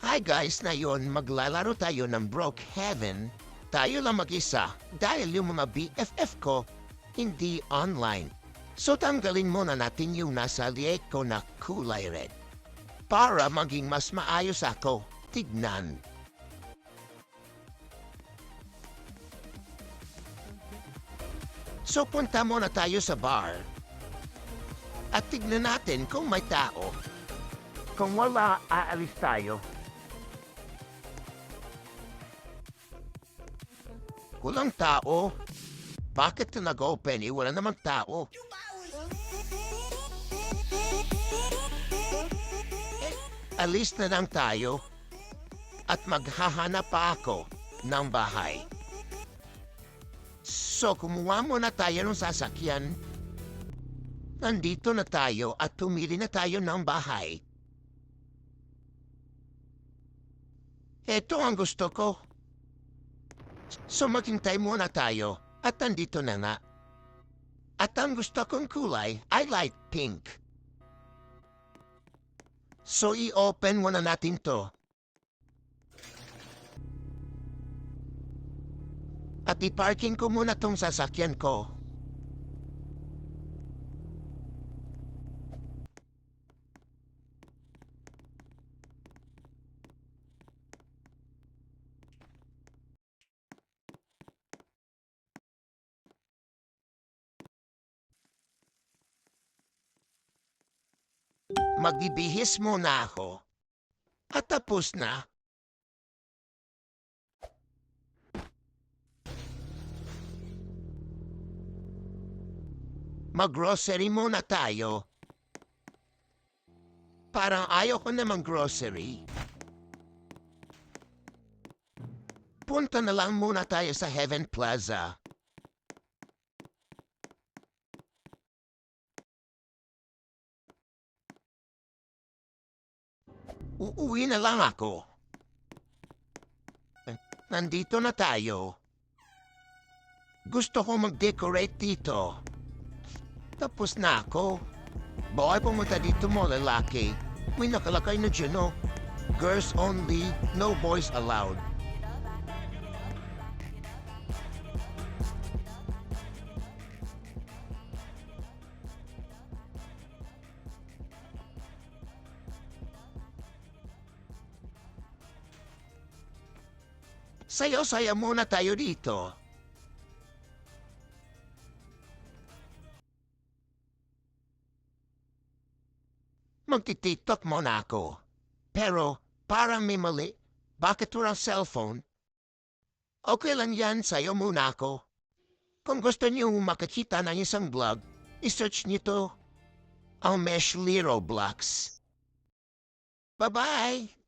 Hi guys, ngayon maglalaro tayo ng Brookhaven. Tayo lang mag-isa dahil yung mga BFF ko hindi online. So tanggalin muna natin yung nasa liek ko na kulay red para maging mas maayos ako tignan. So punta muna tayo sa bar at tignan natin kung may tao. Kung wala, aalis tayo. Walang tao. Bakit na nag-open? Wala namang tao. Alis na lang tayo at maghahanap pa ako ng bahay. So kumuha muna tayo ng sasakyan. Nandito na tayo at tumili na tayo ng bahay. Ito ang gusto ko. So maghintay muna tayo at nandito na nga. At ang gusto kong kulay, I like pink. So i-open muna natin to. At i-parking ko muna tong sasakyan ko. Magbibihis muna ako. At tapos na. Mag-grocery muna tayo. Parang ayaw ko naman grocery. Punta na lang muna tayo sa Heaven Plaza. Uuwi na lang ako. Nandito na tayo. Gusto ko mag-decorate dito. Tapos na ako. Bawal pumunta dito mo, lalaki. May nakalakay na dyan, no? Girls only, no boys allowed. Sayo-saya muna tayo dito. Magti-TikTok muna ako. Pero parang may mali. Bakit walang cellphone? Okay lang yan, sayo muna ako. Kung gusto niyo makakita ng isang vlog, isearch niyo to. Almesh Liro Blocks. Bye-bye!